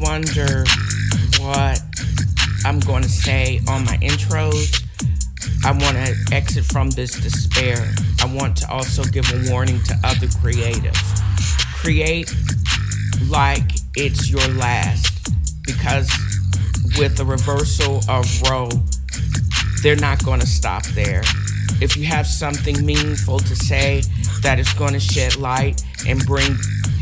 wonder what I'm going to say on my intros, I want to exit from this despair. I want to also give a warning to other creatives. Create like it's your last, because with the reversal of Roe, they're not going to stop there. If you have something meaningful to say that is going to shed light and bring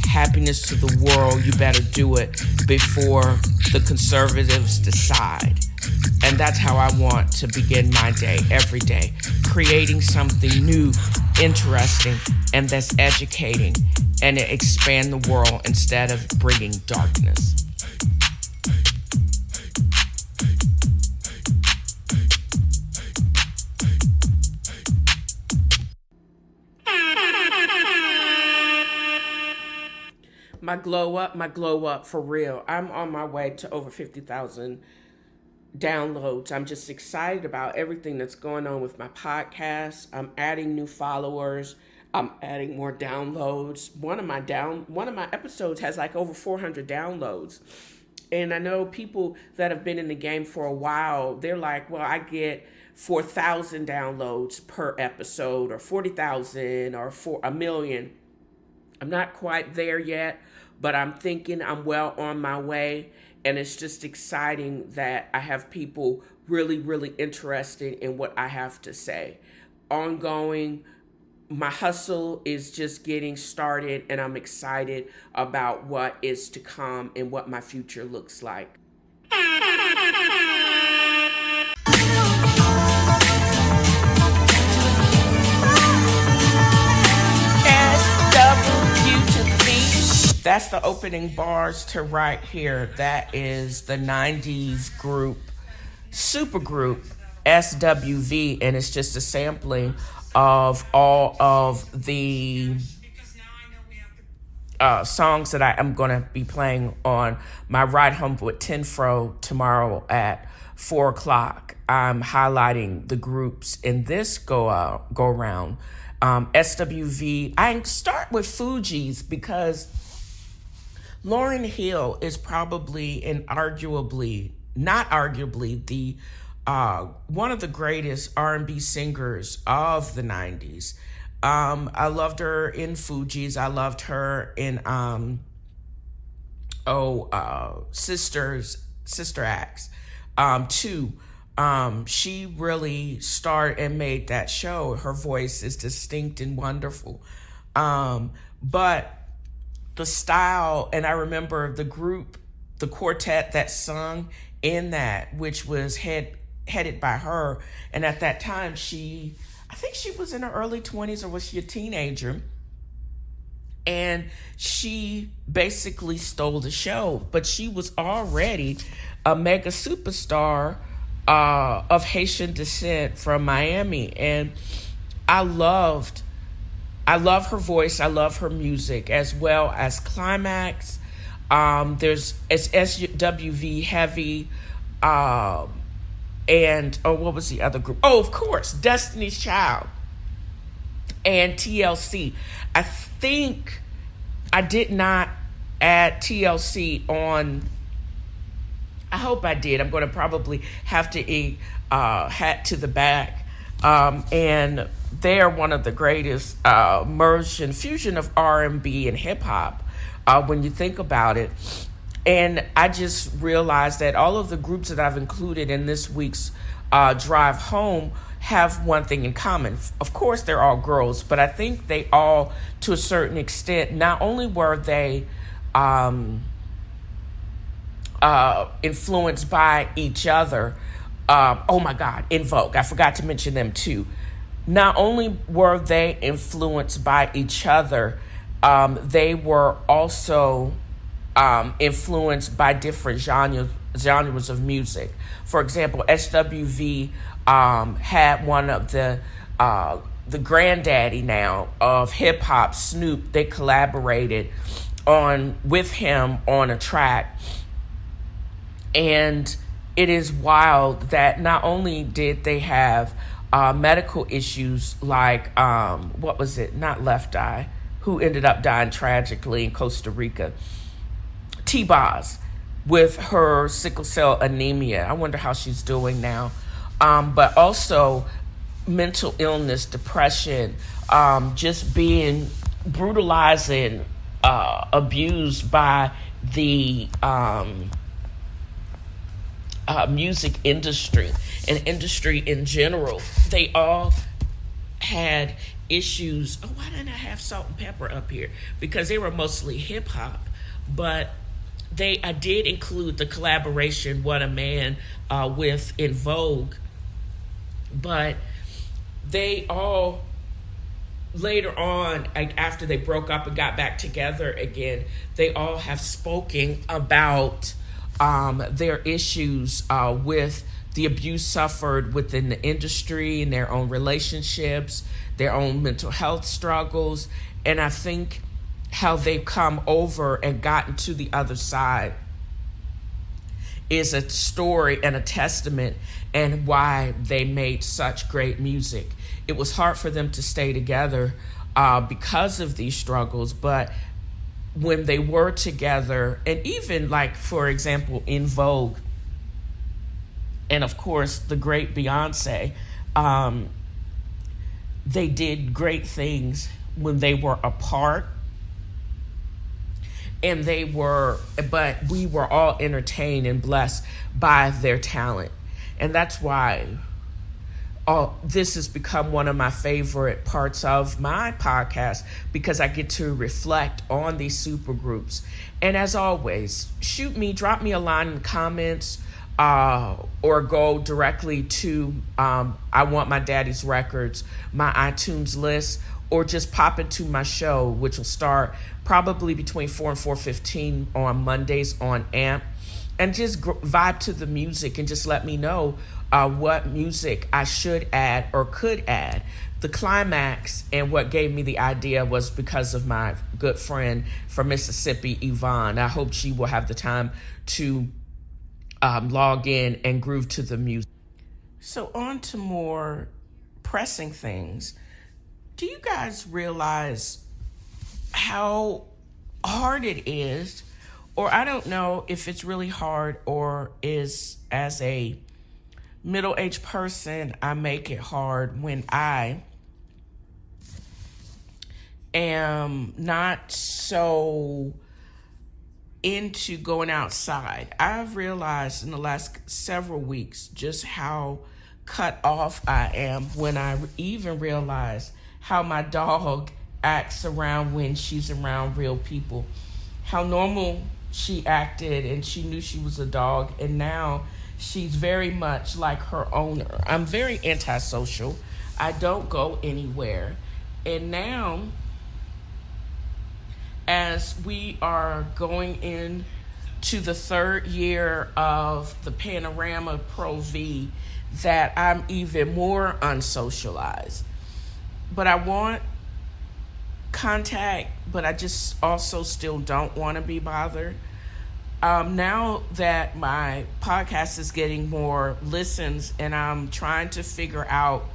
happiness to the world, you better do it before the conservatives decide. And that's how I want to begin my day, every day, creating something new, interesting, and that's educating, and expand the world instead of bringing darkness. My glow up for real. I'm on my way to over 50,000 downloads. I'm just excited about everything that's going on with my podcast. I'm adding new followers. I'm adding more downloads. One of my episodes has like over 400 downloads. And I know people that have been in the game for a while, they're like, well, I get 4,000 downloads per episode, or 40,000, or for a million. I'm not quite there yet, but I'm thinking I'm well on my way. And it's just exciting that I have people really, really interested in what I have to say. Ongoing, my hustle is just getting started, and I'm excited about what is to come and what my future looks like. That's the opening bars to Right Here. That is the 90s group, supergroup SWV, and it's just a sampling of all of the songs that I am going to be playing on my Ride Home with TNFro tomorrow at 4 o'clock. I'm highlighting the groups in this go round. SWV, I start with Fugees because Lauryn Hill is probably and arguably, not arguably, the one of the greatest R&B singers of the 90s. I loved her in Fugees. I loved her in Sister Acts too. She really starred and made that show. Her voice is distinct and wonderful. But the style, and I remember the group, the quartet that sung in that, which was headed by her. And at that time, I think she was in her early 20s, or was she a teenager? And she basically stole the show, but she was already a mega superstar of Haitian descent from Miami. And I love her voice. I love her music, as well as Climax. It's SWV Heavy, and what was the other group? Oh, of course, Destiny's Child and TLC. I think I did not add TLC on. I hope I did. I'm going to probably have to hat to the back. And they are one of the greatest merge and fusion of R&B and hip hop when you think about it. And I just realized that all of the groups that I've included in this week's Drive Home have one thing in common. Of course, they're all girls, but I think they all, to a certain extent, not only were they influenced by each other. Oh my God, In Vogue. I forgot to mention them too. Not only were they influenced by each other, they were also influenced by different genres of music. For example, SWV had one of the granddaddy now of hip hop, Snoop. They collaborated with him on a track. And it is wild that not only did they have medical issues like, what was it? Not Left Eye, who ended up dying tragically in Costa Rica. T-Boz. with her sickle cell anemia. I wonder how she's doing now. But also mental illness, depression, just being brutalized and abused by the music industry and industry in general. They all had issues. Oh, why didn't I have salt and pepper up here? Because they were mostly hip hop, but I did include the collaboration "What a Man" with In Vogue, but they all later on, after they broke up and got back together again, they all have spoken about their issues with the abuse suffered within the industry and their own relationships, their own mental health struggles. And I think how they've come over and gotten to the other side is a story and a testament, and why they made such great music. It was hard for them to stay together because of these struggles, but when they were together, and even like, for example, In Vogue, and of course the great Beyonce, they did great things when they were apart. And but we were all entertained and blessed by their talent. And that's why this has become one of my favorite parts of my podcast, because I get to reflect on these supergroups. And as always, drop me a line in the comments, or go directly to I Want My Daddy's Records, my iTunes list, or just pop into my show, which will start probably between 4 and 4:15 on Mondays on AMP, and just vibe to the music and just let me know what music I should add or could add. The climax and what gave me the idea was because of my good friend from Mississippi, Yvonne. I hope she will have the time to log in and groove to the music. So on to more pressing things. Do you guys realize how hard it is, or I don't know if it's really hard, or is, as a middle-aged person, I make it hard when I am not so into going outside. I've realized in the last several weeks just how cut off I am when I even realize how my dog acts around when she's around real people. How normal she acted, and she knew she was a dog, and now she's very much like her owner. I'm very antisocial. I don't go anywhere. And now, as we are going in to the third year of the Panorama Pro V, that I'm even more unsocialized. But I want contact, but I just also still don't want to be bothered. Now that my podcast is getting more listens, and I'm trying to figure out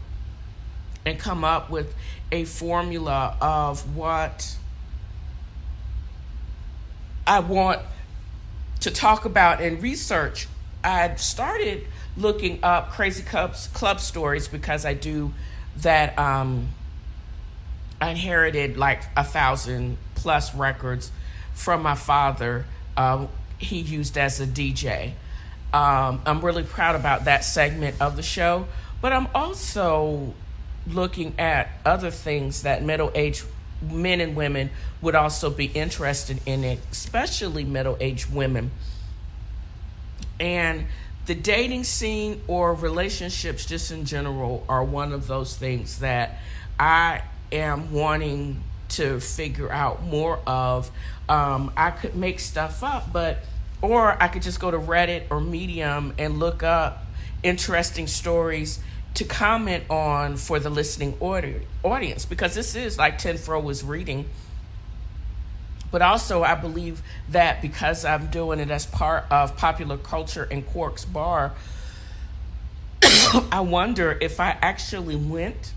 and come up with a formula of what I want to talk about and research, I started looking up Crazy Club stories, because I do that. I inherited like 1,000+ records from my father. He used as a DJ. I'm really proud about that segment of the show, but I'm also looking at other things that middle-aged men and women would also be interested in, it, especially middle-aged women. And the dating scene or relationships just in general are one of those things that I am wanting to figure out more of. I could make stuff up, or I could just go to Reddit or Medium and look up interesting stories to comment on for the listening audience, because this is like TNFro is reading. But also, I believe that because I'm doing it as part of Popular Culture and Quark's Bar, I wonder if I actually went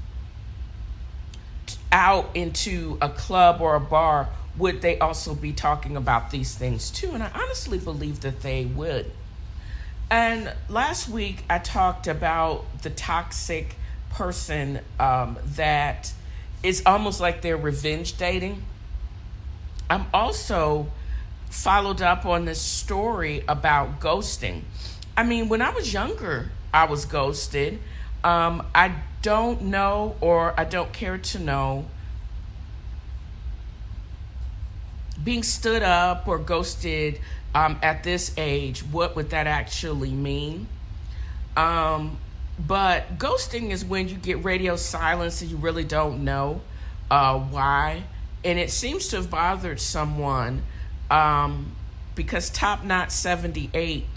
out into a club or a bar would they also be talking about these things too? And I honestly believe that they would. And last week I talked about the toxic person that is almost like they're revenge dating. I'm also followed up on this story about ghosting. I mean, when I was younger, I was ghosted. I don't know, or I don't care to know, being stood up or ghosted at this age, what would that actually mean? But ghosting is when you get radio silence and you really don't know why. And it seems to have bothered someone because Top Knot 78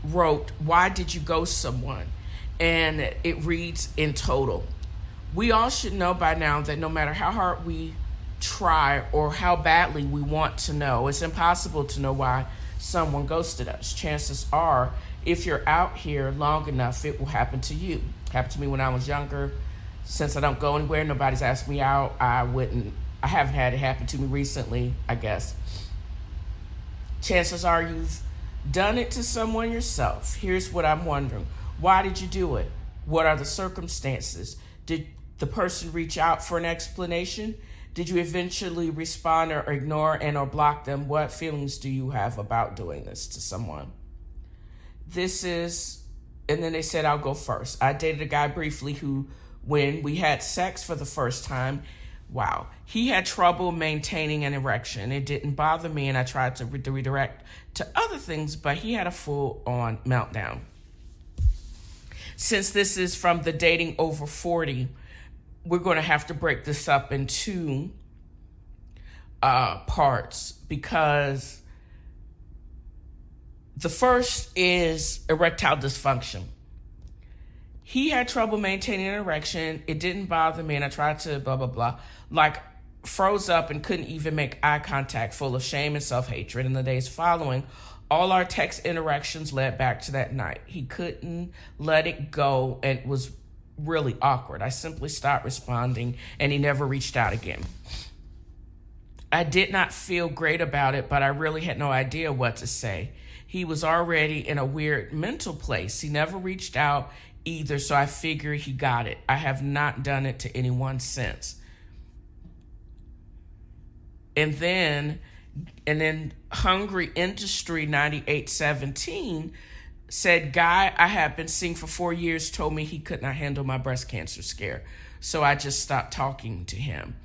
wrote, "Why did you ghost someone?" And it reads in total, "We all should know by now that no matter how hard we try or how badly we want to know, it's impossible to know why someone ghosted us. Chances are, if you're out here long enough, it will happen to you. It happened to me when I was younger. Since I don't go anywhere, nobody's asked me out. I haven't had it happen to me recently, I guess. Chances are you've done it to someone yourself. Here's what I'm wondering. Why did you do it? What are the circumstances? Did the person reach out for an explanation? Did you eventually respond or ignore or block them? What feelings do you have about doing this to someone?" This is, and then they said, "I'll go first. I dated a guy briefly who, when we had sex for the first time, wow, he had trouble maintaining an erection. It didn't bother me, and I tried to redirect to other things, but he had a full-on meltdown." Since this is from the Dating Over 40, we're going to have to break this up in two parts, because the first is erectile dysfunction. He had trouble maintaining an erection. It didn't bother me, and I tried to blah, blah, blah. Like, froze up and couldn't even make eye contact, full of shame and self-hatred. In the days following, all our text interactions led back to that night. He couldn't let it go and was really awkward. I simply stopped responding, and he never reached out again. I did not feel great about it, but I really had no idea what to say. He was already in a weird mental place. He never reached out either, so I figured he got it. I have not done it to anyone since. And then Hungry Industry 9817 said, "Guy I had been seeing for 4 years told me he could not handle my breast cancer scare. So I just stopped talking to him.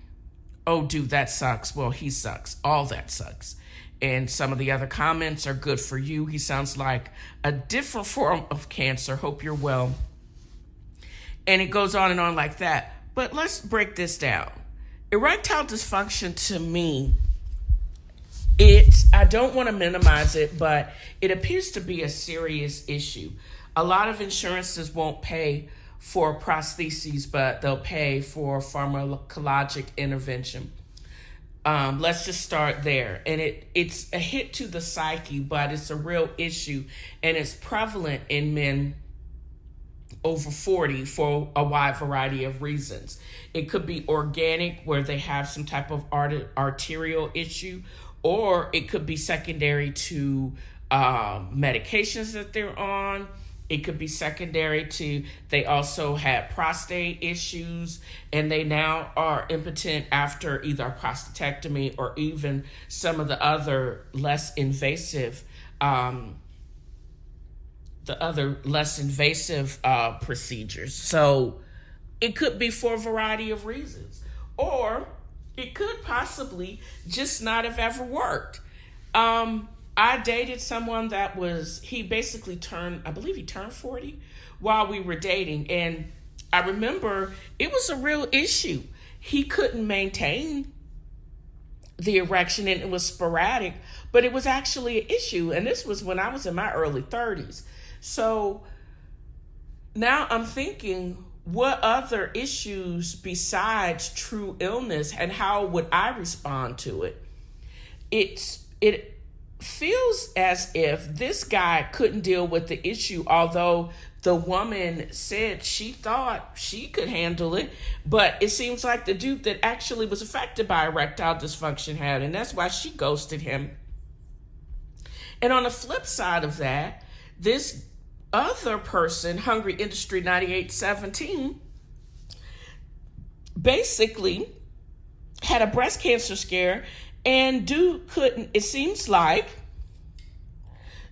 Oh, dude, that sucks. Well, he sucks. All that sucks." And some of the other comments are, "Good for you. He sounds like a different form of cancer. Hope you're well." And it goes on and on like that. But let's break this down. Erectile dysfunction, to me, I don't want to minimize it, but it appears to be a serious issue. A lot of insurances won't pay for prostheses, but they'll pay for pharmacologic intervention. Let's just start there. And it's a hit to the psyche, but it's a real issue, and it's prevalent in men over 40 for a wide variety of reasons. It could be organic, where they have some type of arterial issue, or it could be secondary to medications that they're on. It could be secondary to, they also had prostate issues, and they now are impotent after either a prostatectomy or even some of the other less invasive procedures. So it could be for a variety of reasons, or it could possibly just not have ever worked. I dated someone that he basically turned 40 while we were dating. And I remember it was a real issue. He couldn't maintain the erection, and it was sporadic, but it was actually an issue. And this was when I was in my early 30s. So now I'm thinking, what other issues besides true illness, and how would I respond to it? It feels as if this guy couldn't deal with the issue, although the woman said she thought she could handle it, but it seems like the dude that actually was affected by erectile dysfunction had, and that's why she ghosted him. And on the flip side of that, this other person, Hungry Industry 9817, basically had a breast cancer scare, and dude couldn't, it seems like,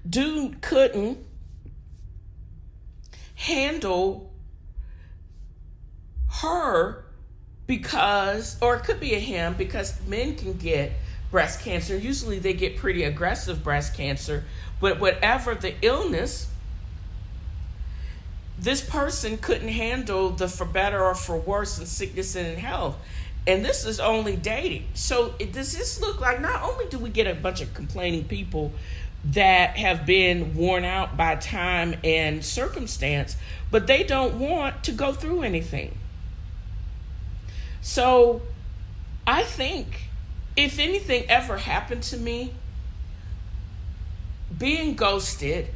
dude couldn't handle her because, or it could be a him, because men can get breast cancer. Usually they get pretty aggressive breast cancer, but whatever the illness, this person couldn't handle the for better or for worse in sickness and in health. And this is only dating. So does this look like, not only do we get a bunch of complaining people that have been worn out by time and circumstance, but they don't want to go through anything. So I think if anything ever happened to me, being ghosted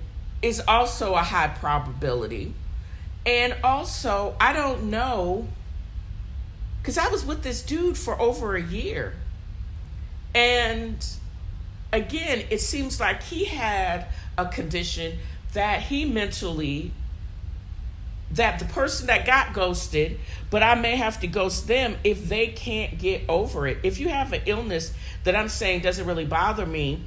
is also a high probability. And also, I don't know, because I was with this dude for over a year. And again, it seems like he had a condition that he mentally, that the person that got ghosted, but I may have to ghost them if they can't get over it. If you have an illness that I'm saying doesn't really bother me,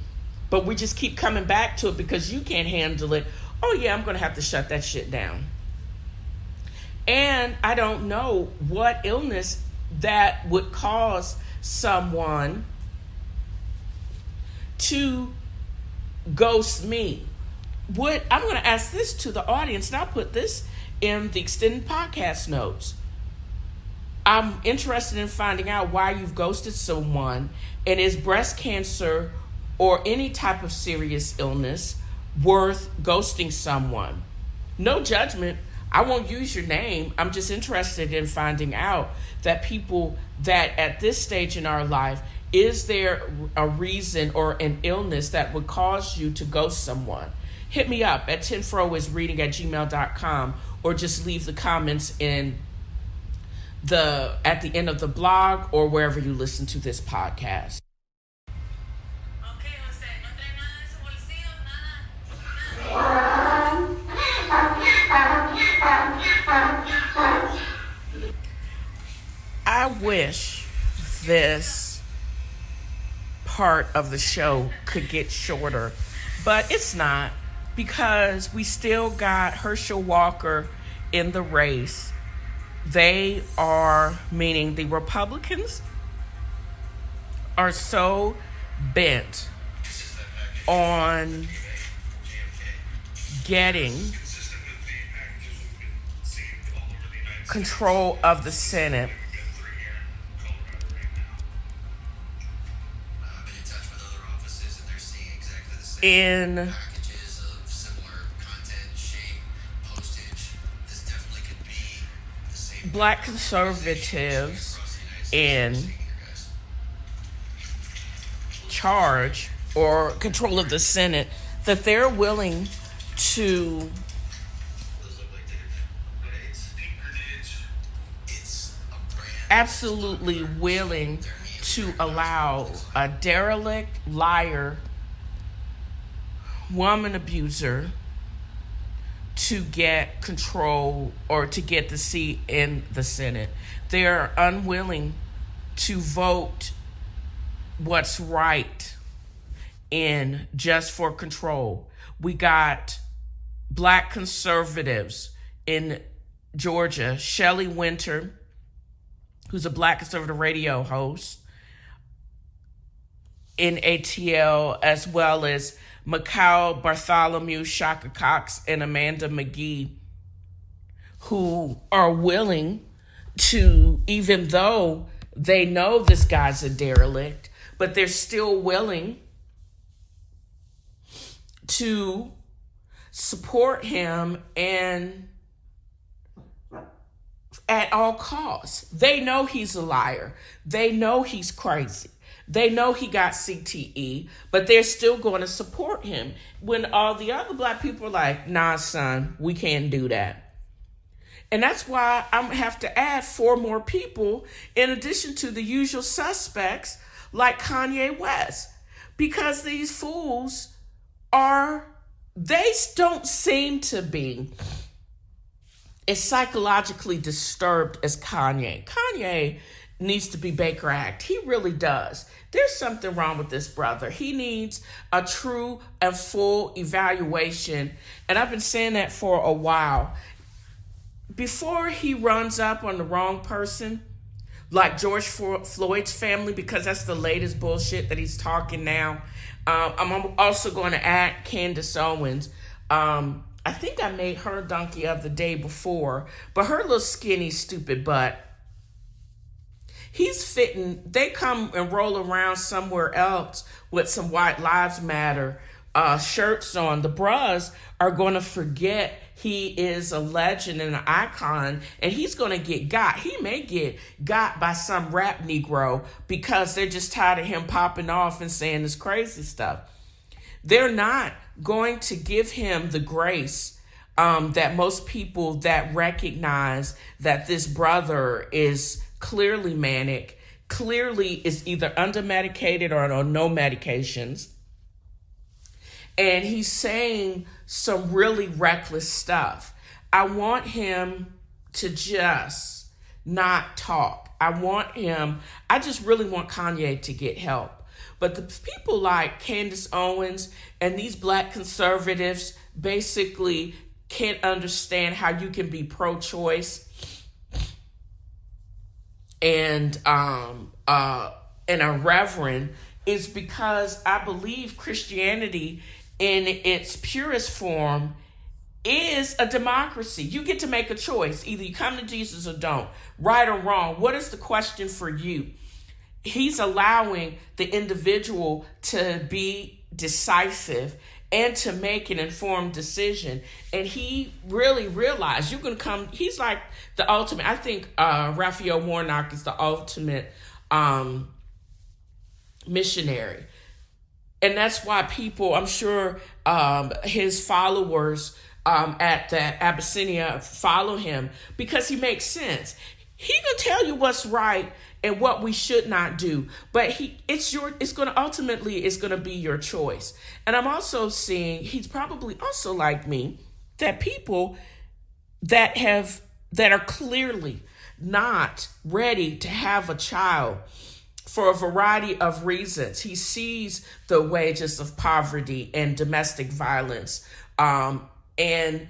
but we just keep coming back to it because you can't handle it, oh yeah, I'm going to have to shut that shit down. And I don't know what illness that would cause someone to ghost me. I'm going to ask this to the audience, and I'll put this in the extended podcast notes. I'm interested in finding out why you've ghosted someone, and is breast cancer or any type of serious illness worth ghosting someone? No judgment. I won't use your name. I'm just interested in finding out that people that at this stage in our life, is there a reason or an illness that would cause you to ghost someone? Hit me up at tnfroisreading@gmail.com, or just leave the comments at the end of the blog or wherever you listen to this podcast. I wish this part of the show could get shorter, but it's not, because we still got Herschel Walker in the race. They are, meaning the Republicans, are so bent on getting control of the Senate in Black conservatives in charge or control of the Senate, that they're willing to absolutely willing to allow a derelict, liar, woman abuser to get control or to get the seat in the Senate. They're unwilling to vote what's right in just for control. We got Black conservatives in Georgia, Shelley Winter, who's a Black conservative radio host in ATL, as well as Mikhail Bartholomew, Shaka Cox, and Amanda McGee, who are willing to, even though they know this guy's a derelict, but they're still willing to support him and at all costs. They know he's a liar. They know he's crazy. They know he got CTE, but they're still going to support him when all the other black people are like, nah, son, we can't do that. And that's why I'm going to have to add 4 more people in addition to the usual suspects like Kanye West. Because these fools they don't seem to be as psychologically disturbed as Kanye. Kanye needs to be Baker Act. He really does. There's something wrong with this brother. He needs a true and full evaluation. And I've been saying that for a while. Before he runs up on the wrong person, like George Floyd's family, because that's the latest bullshit that he's talking now. I'm also going to add Candace Owens. I think I made her donkey of the day before, but her little skinny, stupid butt, he's fitting. They come and roll around somewhere else with some White Lives Matter shirts on. The bras are going to forget he is a legend and an icon, and he's going to get got. He may get got by some rap Negro because they're just tired of him popping off and saying this crazy stuff. They're not going to give him the grace that most people that recognize that this brother is clearly manic, clearly is either under-medicated or on no medications. And he's saying some really reckless stuff. I want him to just not talk. I just really want Kanye to get help. But the people like Candace Owens and these black conservatives basically can't understand how you can be pro-choice and a reverend is because I believe Christianity in its purest form is a democracy. You get to make a choice. Either you come to Jesus or don't. Right or wrong. What is the question for you? He's allowing the individual to be decisive and to make an informed decision. And he really realized you're going to come. He's like the ultimate. I think Raphael Warnock is the ultimate missionary. And that's why people, I'm sure his followers at the Abyssinia follow him because he makes sense. He gonna tell you what's right and what we should not do, but it's gonna be your choice. And I'm also seeing he's probably also like me that people that are clearly not ready to have a child for a variety of reasons. He sees the wages of poverty and domestic violence. And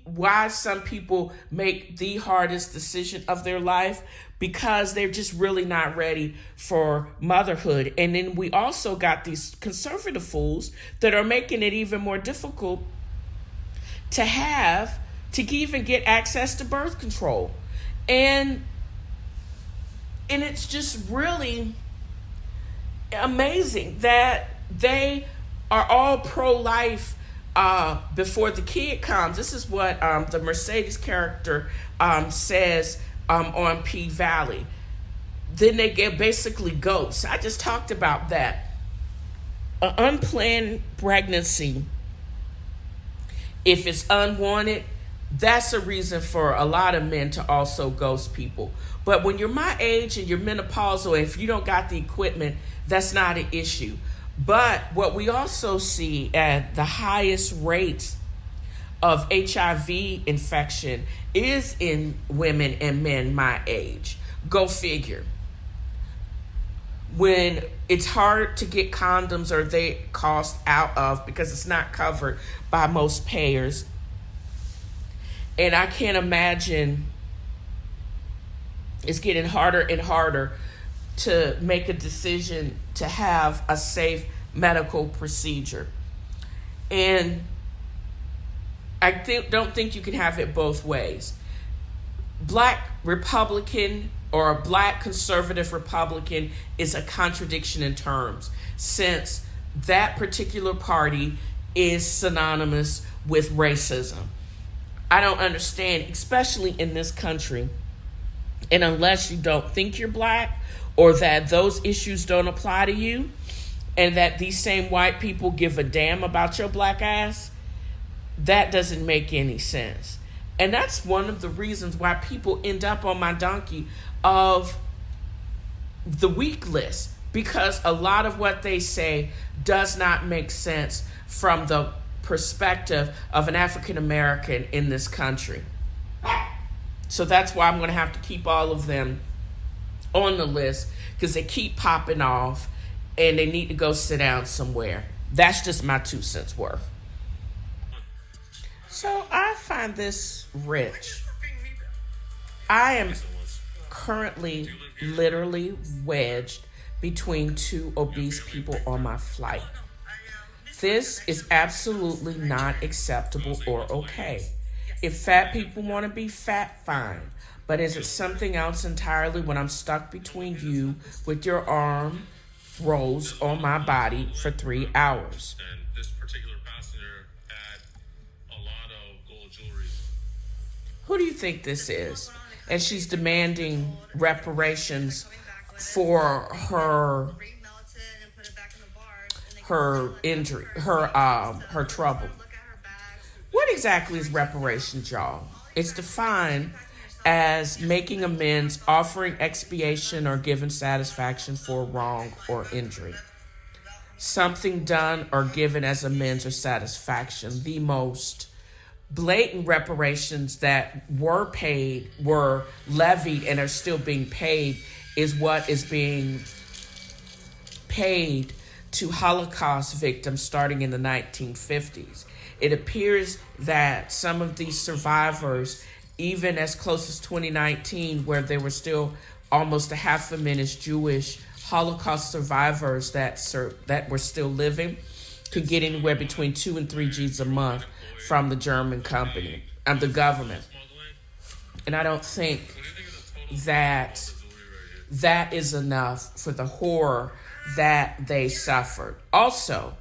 why some people make the hardest decision of their life because they're just really not ready for motherhood. And then we also got these conservative fools that are making it even more difficult to even get access to birth control. And it's just really amazing that they are all pro-life before the kid comes. This is what the Mercedes character says on P-Valley. Then they get basically ghosts. I just talked about that. An unplanned pregnancy, if it's unwanted, that's a reason for a lot of men to also ghost people. But when you're my age and you're menopausal, if you don't got the equipment, that's not an issue. But what we also see at the highest rates of HIV infection is in women and men my age. Go figure. When it's hard to get condoms or they cost out of because it's not covered by most payers. And I can't imagine it's getting harder and harder to make a decision to have a safe medical procedure. And I don't think you can have it both ways. Black Republican or a black conservative Republican is a contradiction in terms, since that particular party is synonymous with racism. I don't understand, especially in this country. And unless you don't think you're black or that those issues don't apply to you, and that these same white people give a damn about your black ass, that doesn't make any sense. And that's one of the reasons why people end up on my donkey of the week list, because a lot of what they say does not make sense from the perspective of an African American in this country. So that's why I'm going to have to keep all of them on the list, because they keep popping off and they need to go sit down somewhere. That's just my 2 cents worth. So I find this rich. I am currently literally wedged between 2 obese people on my flight. This is absolutely not acceptable or okay. If fat people want to be fat, fine. But is it something else entirely when I'm stuck between you with your arm rolls on my body for 3 hours? And this particular passenger had a lot of gold jewelry. Who do you think this is? And she's demanding reparations for her injury, her trouble. What exactly is reparations, y'all? It's defined as making amends, offering expiation, or giving satisfaction for wrong or injury. Something done or given as amends or satisfaction. The most blatant reparations that were levied and are still being paid is what is being paid to Holocaust victims starting in the 1950s. It appears that some of these survivors, even as close as 2019, where there were still almost 500,000 Jewish Holocaust survivors that were still living, could get anywhere between 2 and 3 G's a month from the German company and the government. And I don't think that that is enough for the horror that they suffered. Also,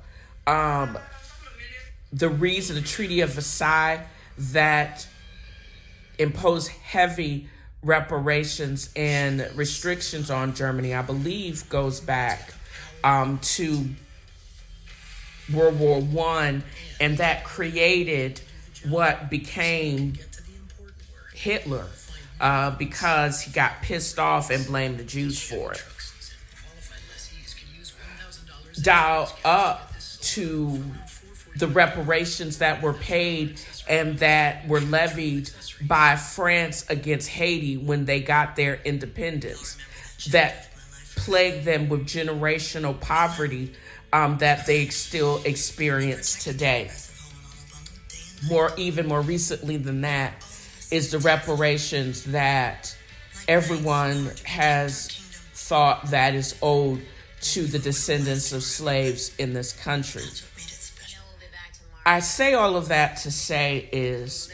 the Treaty of Versailles that imposed heavy reparations and restrictions on Germany, I believe, goes back to World War I, and that created what became Hitler because he got pissed off and blamed the Jews for it. Dial up to the reparations that were paid and that were levied by France against Haiti when they got their independence, that plagued them with generational poverty that they still experience today. Even more recently than that is the reparations that everyone has thought that is owed to the descendants of slaves in this country. I say all of that to say is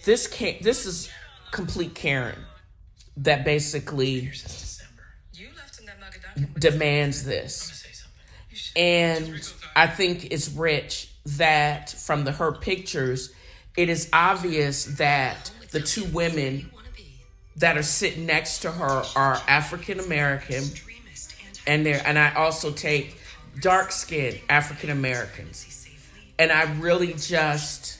this is complete Karen that basically demands this. And I think it's rich that from her pictures, it is obvious that the 2 women that are sitting next to her are African American, and I also take dark-skinned African Americans. And I really just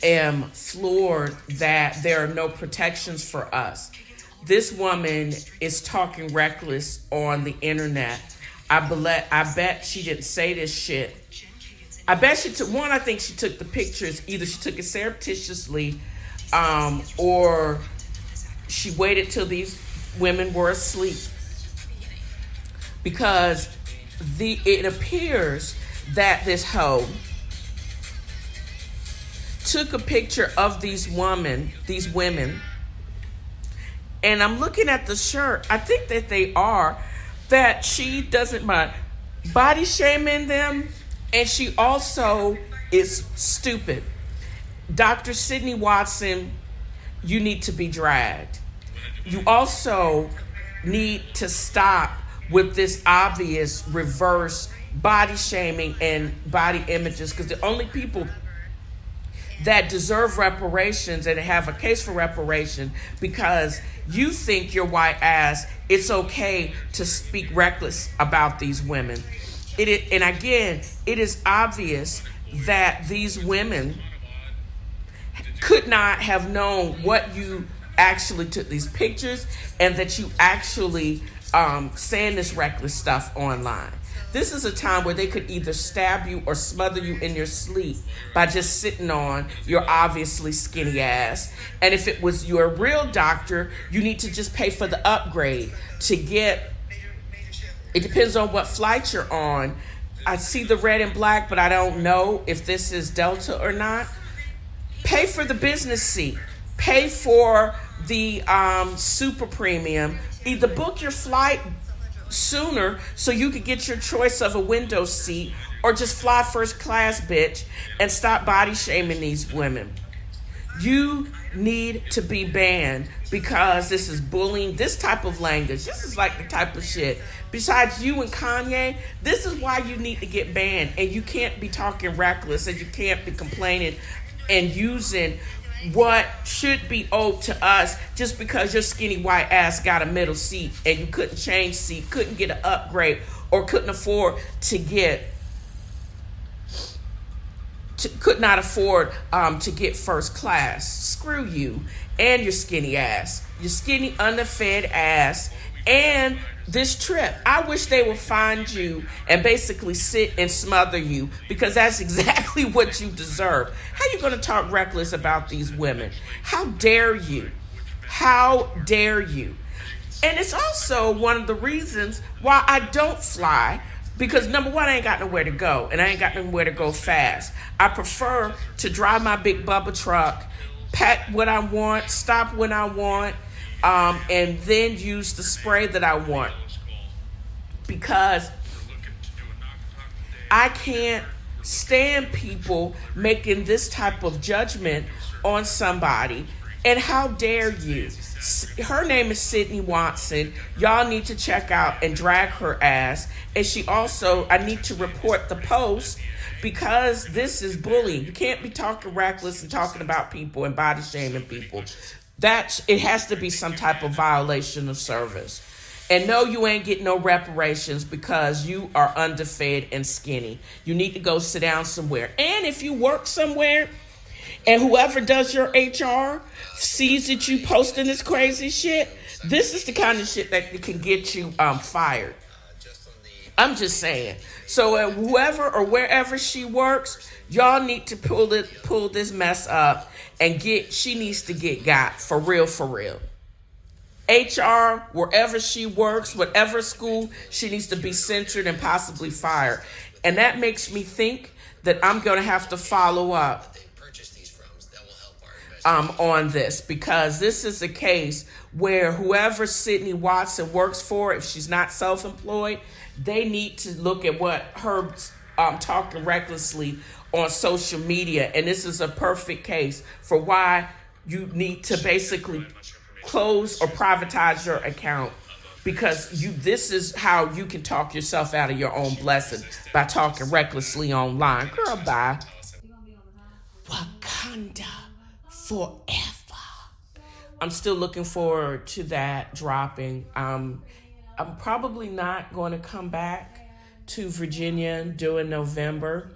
am floored that there are no protections for us. This woman is talking reckless on the internet. I bet she didn't say this shit. I bet she took one. I think she took the pictures. Either she took it surreptitiously, or she waited till these women were asleep. Because it appears that this hoe took a picture of these women, and I'm looking at the shirt. I think that she doesn't mind body shaming them, and she also is stupid. Dr. Sydney Watson, you need to be dragged. You also need to stop with this obvious reverse body shaming and body images, because the only people that deserve reparations and have a case for reparation because you think your white ass it's okay to speak reckless about these women. And again, it is obvious that these women could not have known what you actually took these pictures and that you actually saying this reckless stuff online. This is a time where they could either stab you or smother you in your sleep by just sitting on your obviously skinny ass. And if it was your real doctor, you need to just pay for the upgrade to get, it depends on what flight you're on. I see the red and black, but I don't know if this is Delta or not. Pay for the business seat. Pay for the super premium. Either book your flight sooner so you could get your choice of a window seat or just fly first class, bitch, and stop body shaming these women. You need to be banned because this is bullying, this type of language. This is like the type of shit. Besides you and Kanye, this is why you need to get banned. And you can't be talking reckless and you can't be complaining and using what should be owed to us just because your skinny white ass got a middle seat and you couldn't change seat, couldn't get an upgrade, or couldn't afford to get could not afford to get first class. Screw you and your skinny ass, your skinny underfed ass, and this trip. I wish they would find you and basically sit and smother you because that's exactly what you deserve. How you going to talk reckless about these women? How dare you? How dare you? And it's also one of the reasons why I don't fly. Because number one, I ain't got nowhere to go, and I ain't got nowhere to go fast. I prefer to drive my big Bubba truck, pack what I want, stop when I want, and then use the spray that I want. Because I can't stand people making this type of judgment on somebody. And how dare you? Her name is Sydney Watson. Y'all need to check out and drag her ass. And she also, I need to report the post because this is bullying. You can't be talking reckless and talking about people and body shaming people. It has to be some type of violation of service. And no, you ain't getting no reparations because you are underfed and skinny. You need to go sit down somewhere. And if you work somewhere, and whoever does your HR sees that you posting this crazy shit, this is the kind of shit that can get you fired. I'm just saying. So whoever or wherever she works, y'all need to pull this mess up and she needs to get got for real, for real. HR, wherever she works, whatever school, she needs to be censored and possibly fired. And that makes me think that I'm going to have to follow up on this because this is a case where whoever Sydney Watson works for, if she's not self-employed, they need to look at what her talking recklessly on social media. And this is a perfect case for why you need to basically close or privatize your account because this is how you can talk yourself out of your own blessing by talking recklessly online. Girl, bye. Wakanda forever. I'm still looking forward to that dropping. I'm probably not going to come back to Virginia during November,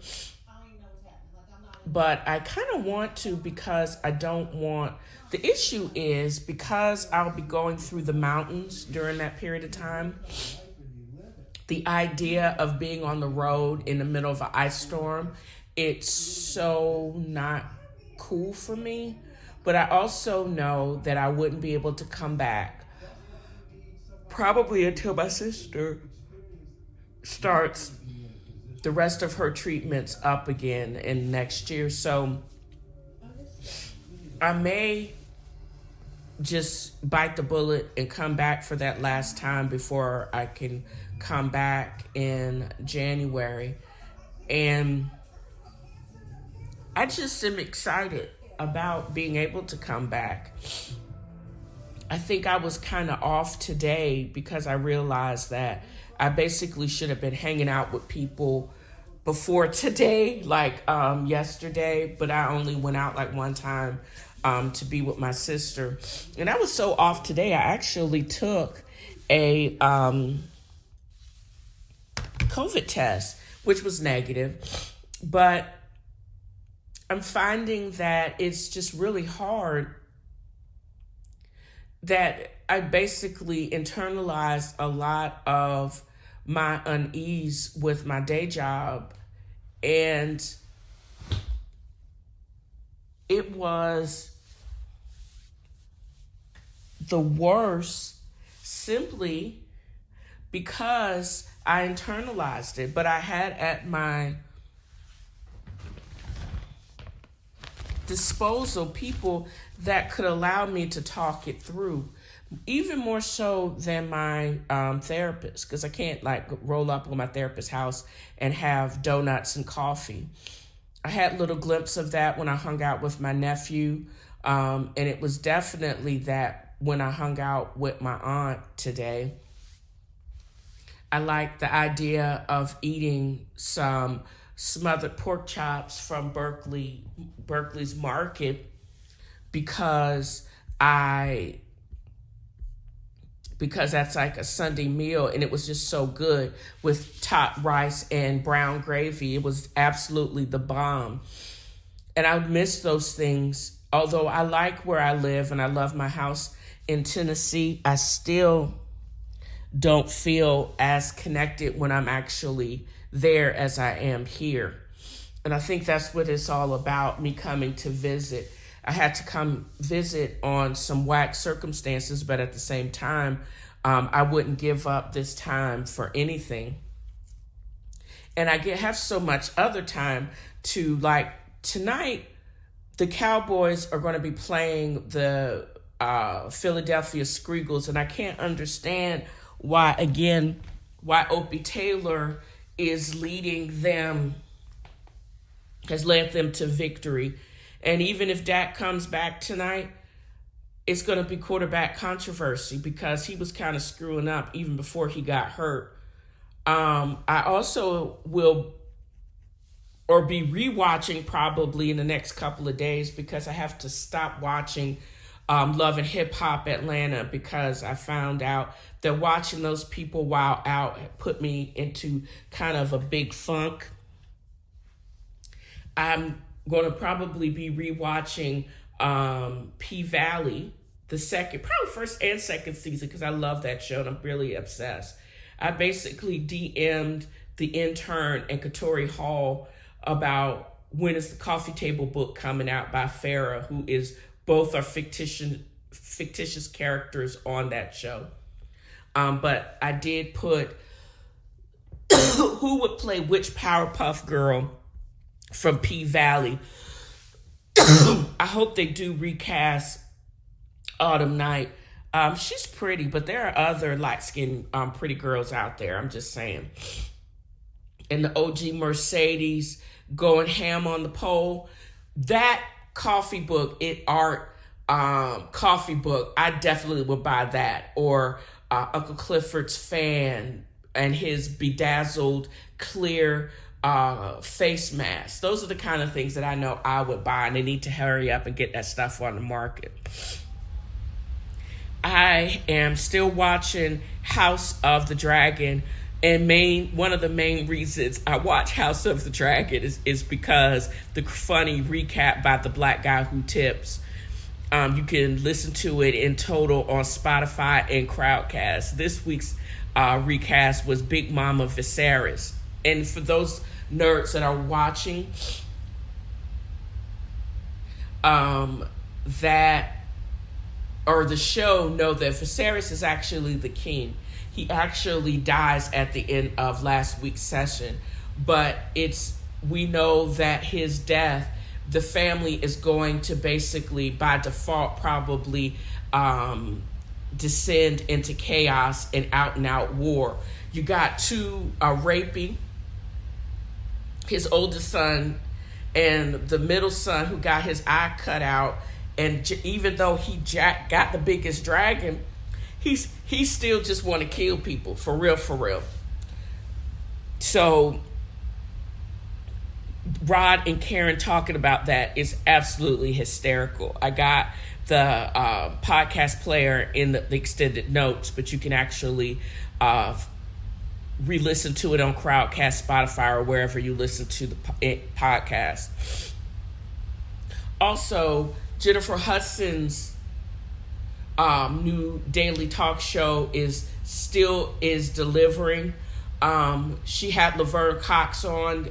but I kind of want to because I don't want. The issue is because I'll be going through the mountains during that period of time. The idea of being on the road in the middle of an ice storm, it's so not cool for me, but I also know that I wouldn't be able to come back probably until my sister starts the rest of her treatments up again in next year. So I may just bite the bullet and come back for that last time before I can come back in January. And I just am excited about being able to come back. I think I was kind of off today because I realized that I basically should have been hanging out with people before today, like yesterday, but I only went out like one time to be with my sister. And I was so off today, I actually took a COVID test, which was negative. But I'm finding that it's just really hard, that I basically internalized a lot of my unease with my day job. And it was the worst simply because I internalized it. But I had at my disposal people that could allow me to talk it through, even more so than my therapist, because I can't like roll up on my therapist's house and have donuts and coffee. I had little glimpse of that when I hung out with my nephew, and it was definitely that when I hung out with my aunt today. I like the idea of eating some smothered pork chops from Berkeley's market because that's like a Sunday meal, and it was just so good with top rice and brown gravy. It was absolutely the bomb. And I miss those things. Although I like where I live and I love my house in Tennessee, I still don't feel as connected when I'm actually there as I am here. And I think that's what it's all about, me coming to visit. I had to come visit on some whack circumstances, but at the same time, I wouldn't give up this time for anything. And I have so much other time to, like, tonight, the Cowboys are going to be playing the Philadelphia Screagles, and I can't understand why Opie Taylor is leading them, has led them to victory. And even if Dak comes back tonight, it's going to be quarterback controversy because he was kind of screwing up even before he got hurt. I also will be rewatching probably in the next couple of days because I have to stop watching Love and Hip Hop Atlanta because I found out that watching those people while out put me into kind of a big funk. I'm going to probably be rewatching P-Valley, probably first and second season, because I love that show and I'm really obsessed. I basically DM'd the intern and Katori Hall about when is the coffee table book coming out by Farrah, who is both are fictitious characters on that show. But I did put who would play which Powerpuff Girl from P-Valley. I hope they do recast Autumn Night. She's pretty, but there are other light-skinned pretty girls out there. I'm just saying. And the OG Mercedes going ham on the pole. That coffee book, coffee book, I definitely would buy that. Or Uncle Clifford's fan and his bedazzled clear face mask. Those are the kind of things that I know I would buy, and they need to hurry up and get that stuff on the market. I am still watching House of the Dragon, and one of the main reasons I watch House of the Dragon is because the funny recap by the Black Guy Who Tips. You can listen to it in total on Spotify and Crowdcast. This week's recast was Big Mama Viserys. And for those nerds that are watching, the show, know that Viserys is actually the king. He actually dies at the end of last week's session, but we know that his death, the family is going to basically by default probably descend into chaos and out war. You got two raping, his oldest son and the middle son who got his eye cut out. And even though he got the biggest dragon, he still just want to kill people, for real. So Rod and Karen talking about that is absolutely hysterical. I got the podcast player in the extended notes, but you can actually re-listen to it on Crowdcast, Spotify, or wherever you listen to the podcast. Also, Jennifer Hudson's new daily talk show is delivering. She had Laverne Cox on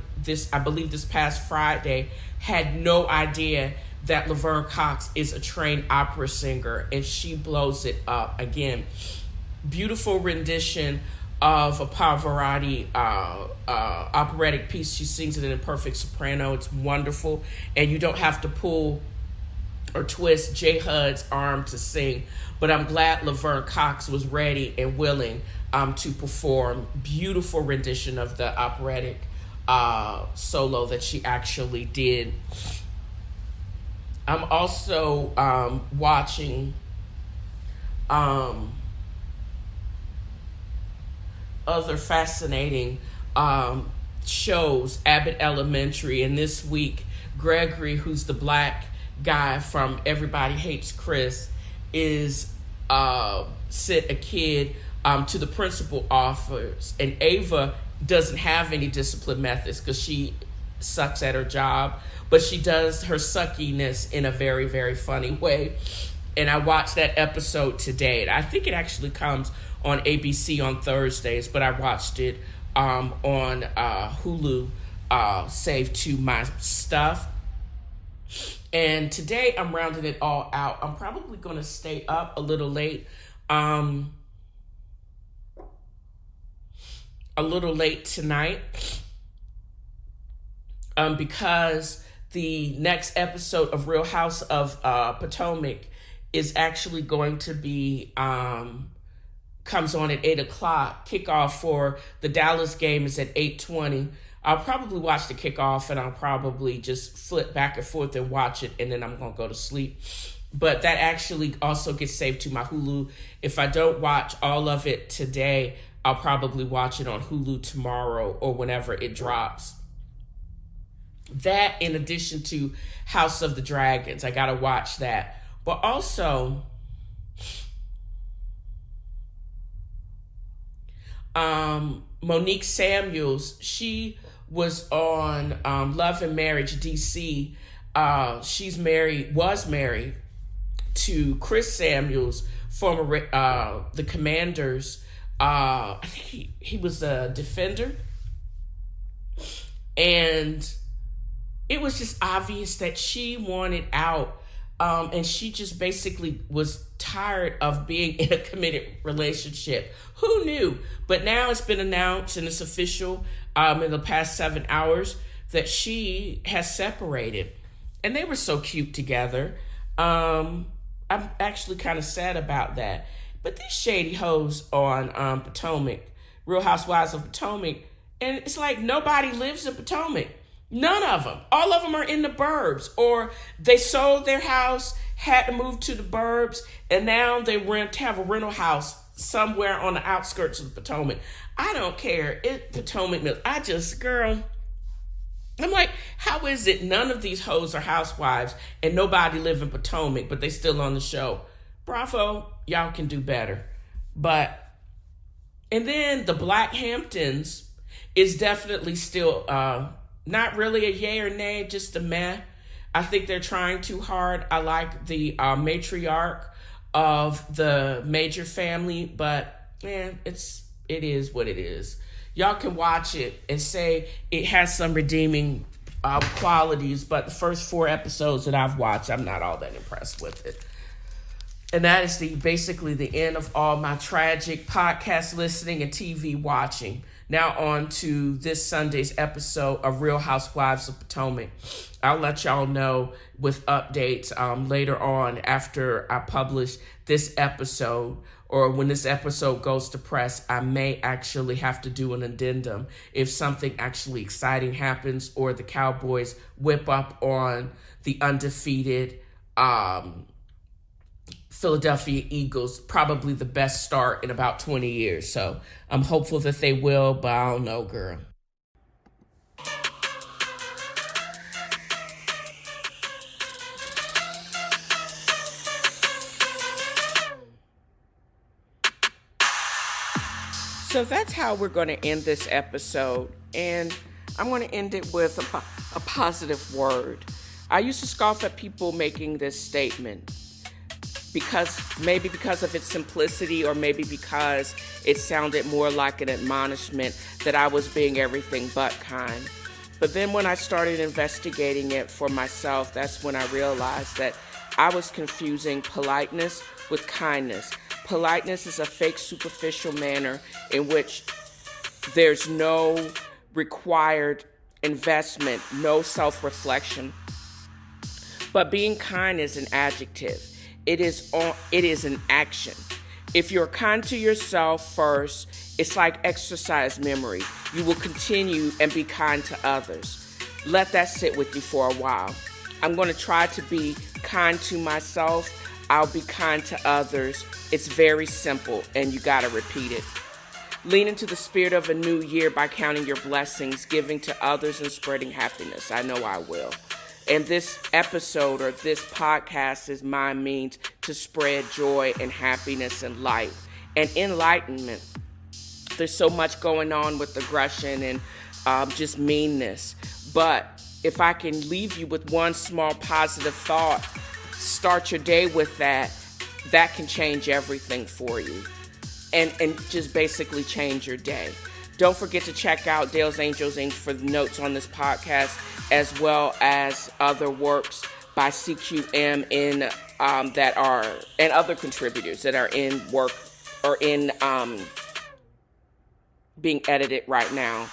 I believe this past Friday. Had no idea that Laverne Cox is a trained opera singer, and she blows it up. Again, beautiful rendition of a Pavarotti operatic piece. She sings it in a perfect soprano. It's wonderful, and you don't have to pull or twist J. Hud's arm to sing. But I'm glad Laverne Cox was ready and willing to perform. Beautiful rendition of the operatic solo that she actually did. I'm also watching other fascinating shows, Abbott Elementary, and this week Gregory, who's the black guy from Everybody Hates Chris, is sent a kid to the principal office, and Ava doesn't have any discipline methods because she sucks at her job, but she does her suckiness in a very, very funny way. And I watched that episode today. I think it actually comes on ABC on Thursdays, but I watched it on Hulu, saved to my stuff. And today I'm rounding it all out. I'm probably going to stay up a little late. A little late tonight. Because the next episode of Real House of Potomac is actually going to be comes on at 8 o'clock. Kickoff for the Dallas game is at 8:20. I'll probably watch the kickoff, and I'll probably just flip back and forth and watch it, and then I'm going to go to sleep. But that actually also gets saved to my Hulu. If I don't watch all of it today, I'll probably watch it on Hulu tomorrow or whenever it drops. That, in addition to House of the Dragons, I got to watch that. But also, Monique Samuels, she was on Love and Marriage DC. Was married to Chris Samuels, former the Commanders. I think he was a defender, and it was just obvious that she wanted out, and she just basically was tired of being in a committed relationship. Who knew? But now it's been announced, and it's official in the past 7 hours, that she has separated. And they were so cute together. I'm actually kind of sad about that. But these shady hoes on Potomac, Real Housewives of Potomac, and it's like nobody lives in Potomac. None of them. All of them are in the burbs, or they sold their house, had to move to the burbs, and now they have a rental house somewhere on the outskirts of Potomac. I don't care. Potomac Mills. Girl, I'm like, how is it none of these hoes are housewives and nobody live in Potomac, but they still on the show? Bravo, y'all can do better. And then the Black Hamptons is definitely still not really a yay or nay, just a meh. I think they're trying too hard. I like the matriarch of the Major family, but man, it is what it is. Y'all can watch it and say it has some redeeming qualities, but the first 4 episodes that I've watched, I'm not all that impressed with it. And that is basically the end of all my tragic podcast listening and TV watching. Now on to this Sunday's episode of Real Housewives of Potomac. I'll let y'all know with updates later on after I publish this episode, or when this episode goes to press. I may actually have to do an addendum if something actually exciting happens, or the Cowboys whip up on the undefeated Philadelphia Eagles, probably the best start in about 20 years. So I'm hopeful that they will, but I don't know, girl. So that's how we're going to end this episode. And I'm going to end it with a positive word. I used to scoff at people making this statement because of its simplicity, or maybe because it sounded more like an admonishment that I was being everything but kind. But then when I started investigating it for myself, that's when I realized that I was confusing politeness with kindness. Politeness is a fake, superficial manner in which there's no required investment, no self-reflection. But being kind is an adjective. It is an action. If you're kind to yourself first, it's like exercise memory. You will continue and be kind to others. Let that sit with you for a while. I'm going to try to be kind to myself. I'll be kind to others. It's very simple, and you got to repeat it. Lean into the spirit of a new year by counting your blessings, giving to others, and spreading happiness. I know I will. And this episode, or this podcast, is my means to spread joy and happiness and light and enlightenment. There's so much going on with aggression and just meanness. But if I can leave you with one small positive thought, start your day with that, that can change everything for you. And just basically change your day. Don't forget to check out Dale's Angels Inc. for the notes on this podcast, as well as other works by CQM and other contributors that are in work or in being edited right now.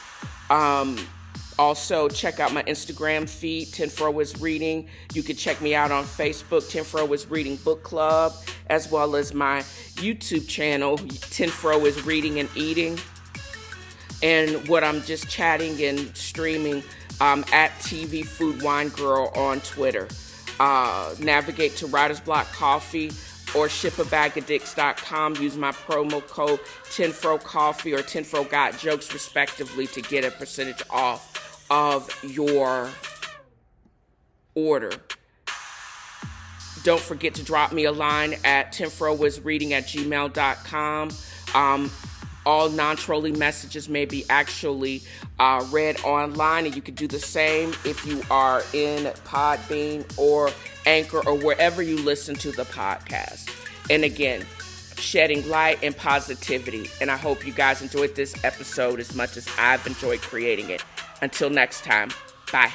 Also, check out my Instagram feed, TNFro is Reading. You can check me out on Facebook, TNFro is Reading Book Club, as well as my YouTube channel, TNFro is Reading and Eating. And what I'm just chatting and streaming at TV Food Wine Girl on Twitter. Navigate to Writer's Block Coffee or shipabagadicks.com. Use my promo code TNFro Coffee or TNFro Got Jokes respectively to get a percentage off of your order. Don't forget to drop me a line at tnfroisreading@gmail.com. All non-trolling messages may be actually read online, and you can do the same if you are in Podbean or Anchor or wherever you listen to the podcast. And again, shedding light and positivity. And I hope you guys enjoyed this episode as much as I've enjoyed creating it. Until next time, bye.